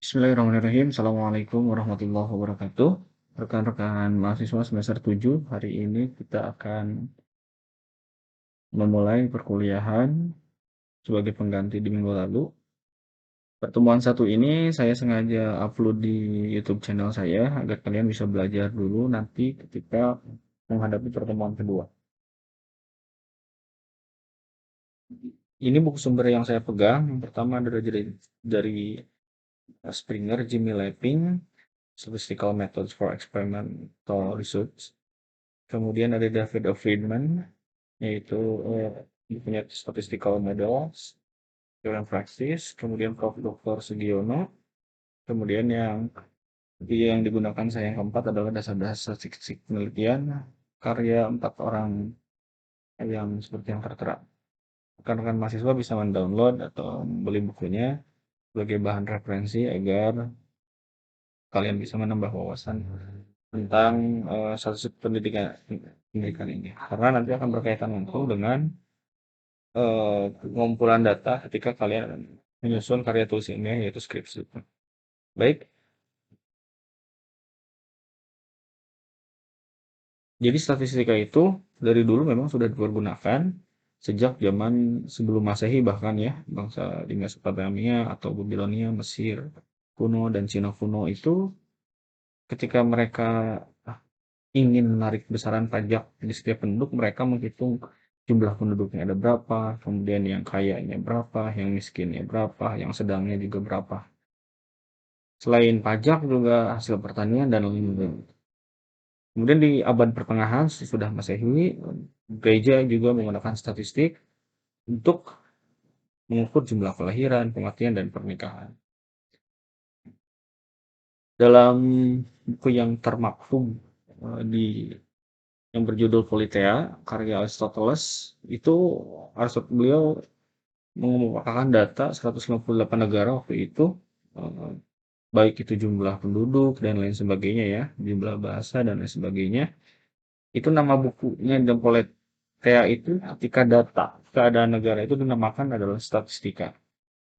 Bismillahirrahmanirrahim. Assalamualaikum warahmatullahi wabarakatuh. Rekan-rekan mahasiswa semester 7, hari ini kita akan memulai perkuliahan sebagai pengganti di minggu lalu. Pertemuan satu ini saya sengaja upload di YouTube channel saya agar kalian bisa belajar dulu nanti ketika menghadapi pertemuan kedua. Ini buku sumber yang saya pegang. Yang pertama adalah dari Springer, Jimmy Lapping, Statistical Methods for Experimental Research. Kemudian ada David O. Friedman, yaitu punya statistical models, theorem practice. Kemudian Prof. Dr. Sugiono. Kemudian yang digunakan saya yang keempat adalah dasar-dasar statistik penelitian karya 4 orang yang seperti yang tertera. Rekan-rekan mahasiswa bisa mendownload atau membeli bukunya sebagai bahan referensi agar kalian bisa menambah wawasan tentang statistik pendidikan ini. Karena nanti akan berkaitan langsung dengan pengumpulan data ketika kalian menyusun karya tulis ilmiah yaitu skripsi. Baik, jadi statistika itu dari dulu memang sudah dipergunakan sejak zaman sebelum Masehi bahkan ya, bangsa di Mesopotamia atau Babilonia, Mesir kuno dan Cina kuno itu ketika mereka ingin menarik besaran pajak di setiap penduduk, mereka menghitung jumlah penduduknya ada berapa, kemudian yang kayanya berapa, yang miskinnya berapa, yang sedangnya juga berapa. Selain pajak juga hasil pertanian dan lain-lain. Kemudian di abad pertengahan sudah Masehi, gereja juga menggunakan statistik untuk mengukur jumlah kelahiran, kematian, dan pernikahan. Dalam buku yang termaktub di yang berjudul Politeia, karya Aristoteles, itu beliau mengemukakan data 158 negara waktu itu, eh, baik itu jumlah penduduk dan lain sebagainya ya, jumlah bahasa dan lain sebagainya. Itu nama bukunya dan Politeia itu ketika data keadaan negara itu dinamakan adalah statistika.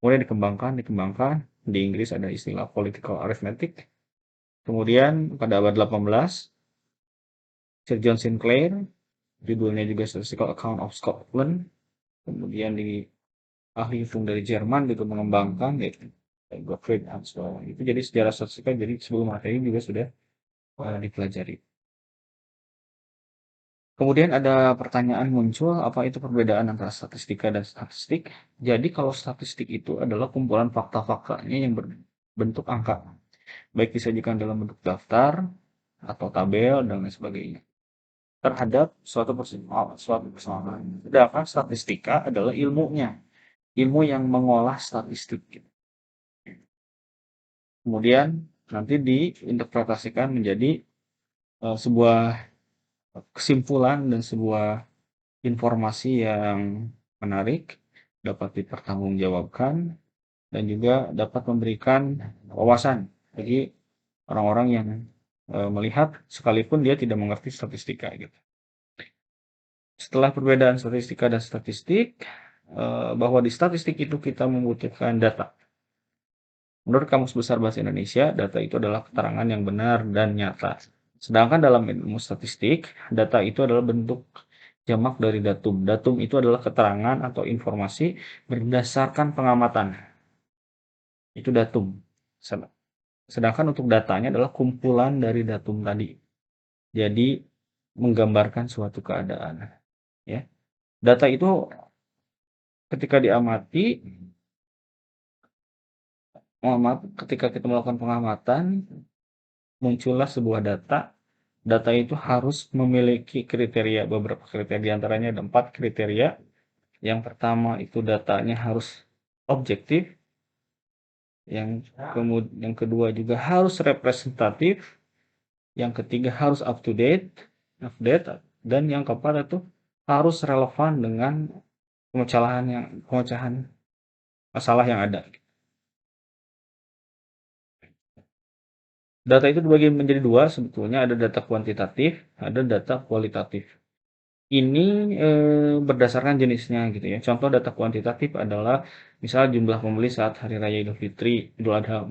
Kemudian dikembangkan. Di Inggris ada istilah political arithmetic. Kemudian pada abad 18, Sir John Sinclair, judulnya juga Statistical Account of Scotland. Kemudian di ahli hitung dari Jerman juga mengembangkan yaitu Gottfried Ansel. Itu jadi sejarah statistika jadi sebelum materi juga sudah dipelajari. Kemudian ada pertanyaan muncul, apa itu perbedaan antara statistika dan statistik? Jadi kalau statistik itu adalah kumpulan fakta-faktanya yang berbentuk angka, baik disajikan dalam bentuk daftar atau tabel dan lain sebagainya terhadap suatu persoalan. Sedangkan statistika adalah ilmunya, ilmu yang mengolah statistik. Kemudian nanti diinterpretasikan menjadi sebuah kesimpulan dan sebuah informasi yang menarik, dapat dipertanggungjawabkan, dan juga dapat memberikan wawasan bagi orang-orang yang melihat sekalipun dia tidak mengerti statistika gitu. Setelah perbedaan statistika dan statistik, bahwa di statistik itu kita membutuhkan data. Menurut Kamus Besar Bahasa Indonesia, data itu adalah keterangan yang benar dan nyata. Sedangkan dalam ilmu statistik, data itu adalah bentuk jamak dari datum. Datum itu adalah keterangan atau informasi berdasarkan pengamatan. Itu datum. Sedangkan untuk datanya adalah kumpulan dari datum tadi. Jadi menggambarkan suatu keadaan. Ya. Data itu ketika diamati, ketika kita melakukan pengamatan, muncullah sebuah data. Data itu harus memiliki kriteria, beberapa kriteria, diantaranya ada 4 kriteria. Yang pertama itu datanya harus objektif, yang kedua juga harus representatif, yang ketiga harus update, dan yang keempat itu harus relevan dengan pemecahan masalah yang ada. Data itu dibagi menjadi dua sebetulnya, ada data kuantitatif, ada data kualitatif. Ini berdasarkan jenisnya gitu ya. Contoh data kuantitatif adalah misal jumlah pembeli saat hari raya Idul Fitri, Idul Adha,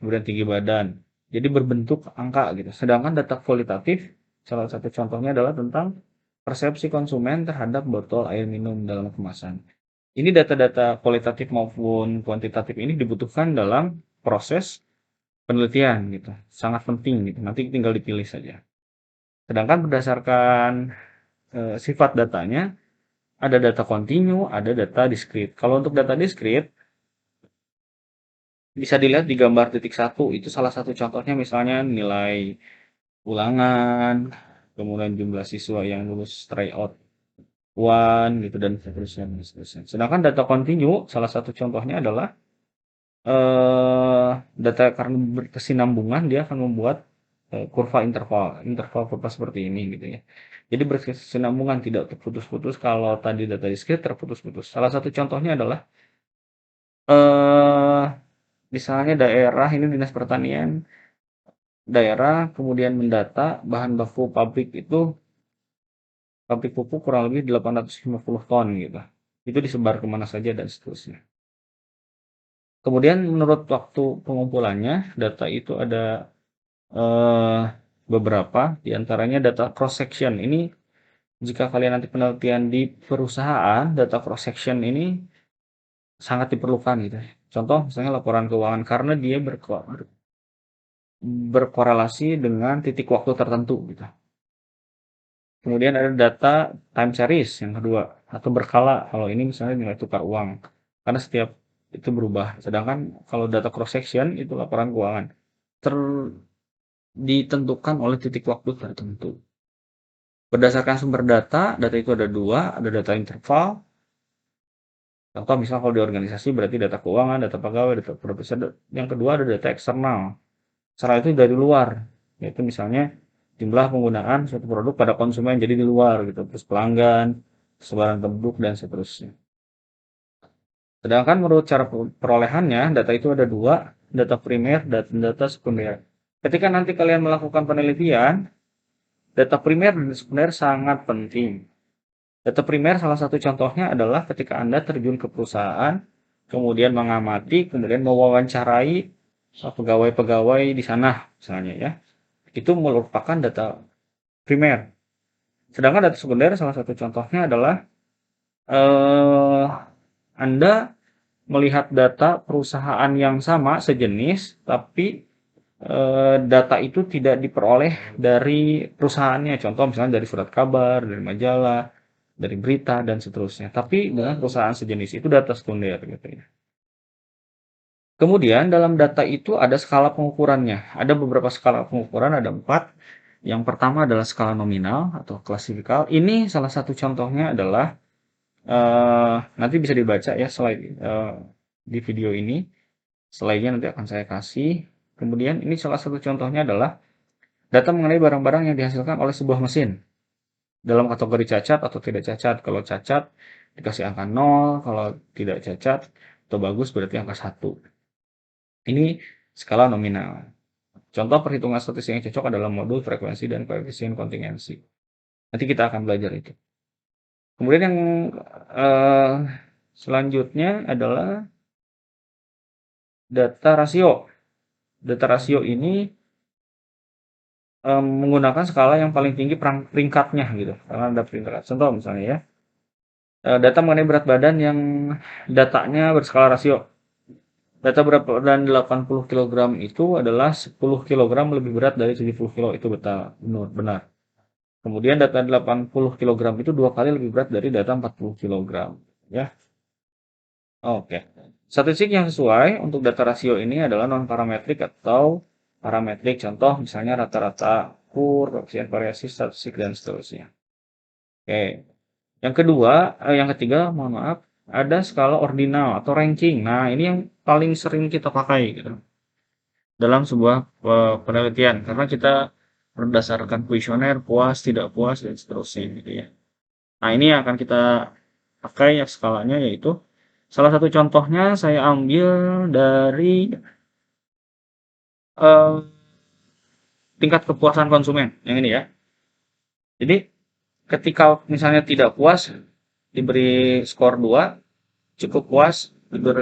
kemudian tinggi badan. Jadi berbentuk angka gitu. Sedangkan data kualitatif, salah satu contohnya adalah tentang persepsi konsumen terhadap botol air minum dalam kemasan. Ini data-data kualitatif maupun kuantitatif ini dibutuhkan dalam proses penelitian gitu. Sangat penting gitu. Nanti tinggal dipilih saja. Sedangkan berdasarkan sifat datanya, ada data kontinu, ada data discrete. Kalau untuk data discrete, bisa dilihat di gambar titik satu. Itu salah satu contohnya misalnya nilai ulangan, kemudian jumlah siswa yang lulus tryout one gitu dan seterusnya, dan seterusnya. Sedangkan data kontinu, salah satu contohnya adalah data karena berkesinambungan dia akan membuat kurva interval, interval kurva seperti ini gitu ya. Jadi berkesinambungan, tidak terputus-putus. Kalau tadi data discrete terputus-putus. Salah satu contohnya adalah eh misalnya daerah ini Dinas Pertanian daerah kemudian mendata bahan baku pabrik itu pabrik pupuk kurang lebih 850 ton gitu. Itu disebar kemana saja dan seterusnya. Kemudian menurut waktu pengumpulannya data itu ada eh, beberapa, diantaranya data cross section. Ini jika kalian nanti penelitian di perusahaan, data cross section ini sangat diperlukan gitu. Contoh misalnya laporan keuangan karena dia berkorelasi dengan titik waktu tertentu gitu. Kemudian ada data time series yang kedua atau berkala. Kalau ini misalnya nilai tukar uang karena setiap itu berubah. Sedangkan kalau data cross section itu laporan keuangan ditentukan oleh titik waktu tertentu. Berdasarkan sumber data, data itu ada dua, ada data interval. Contoh misal kalau di organisasi berarti data keuangan, data pegawai, data produsen. Yang kedua ada data eksternal. Secara itu dari luar, yaitu misalnya jumlah penggunaan suatu produk pada konsumen jadi di luar gitu, terus pelanggan, sebaran penduduk dan seterusnya. Sedangkan menurut cara perolehannya, data itu ada dua, data primer dan data sekunder. Ketika nanti kalian melakukan penelitian, data primer dan sekunder sangat penting. Data primer salah satu contohnya adalah ketika Anda terjun ke perusahaan, kemudian mengamati, kemudian mewawancarai pegawai-pegawai di sana, misalnya ya. Itu merupakan data primer. Sedangkan data sekunder salah satu contohnya adalah eh, Anda melihat data perusahaan yang sama sejenis, tapi data itu tidak diperoleh dari perusahaannya. Contoh misalnya dari surat kabar, dari majalah, dari berita dan seterusnya. Tapi dengan perusahaan sejenis itu data sekunder gitu ya. Kemudian dalam data itu ada skala pengukurannya. Ada beberapa skala pengukuran, ada 4. Yang pertama adalah skala nominal atau klasifikal. Ini salah satu contohnya adalah nanti bisa dibaca ya slide di video ini. Slide-nya nanti akan saya kasih. Kemudian ini salah satu contohnya adalah data mengenai barang-barang yang dihasilkan oleh sebuah mesin dalam kategori cacat atau tidak cacat. Kalau cacat dikasih angka 0, kalau tidak cacat atau bagus berarti angka 1. Ini skala nominal. Contoh perhitungan statistik yang cocok adalah modul, frekuensi, dan koefisien kontingensi. Nanti kita akan belajar itu. Kemudian yang eh, selanjutnya adalah data rasio. Data rasio ini menggunakan skala yang paling tinggi peringkatnya gitu. Karena ada peringkat. Contoh misalnya ya, data mengenai berat badan yang datanya berskala rasio. Data berat badan 80 kg itu adalah 10 kg lebih berat dari 70 kg. Itu benar. Kemudian data 80 kg itu 2 kali lebih berat dari data 40 kg. Ya. Oke. Statistik yang sesuai untuk data rasio ini adalah non-parametrik atau parametrik. Contoh misalnya rata-rata kur, koefisien variasi, statistik, dan seterusnya. Oke. Yang ketiga, mohon maaf, ada skala ordinal atau ranking. Nah, ini yang paling sering kita pakai gitu dalam sebuah penelitian karena kita berdasarkan kuesioner, puas, tidak puas, dan seterusnya gitu ya. Nah, ini yang akan kita pakai yang skalanya yaitu salah satu contohnya saya ambil dari eh, tingkat kepuasan konsumen yang ini ya. Jadi ketika misalnya tidak puas diberi skor 2, cukup puas diberi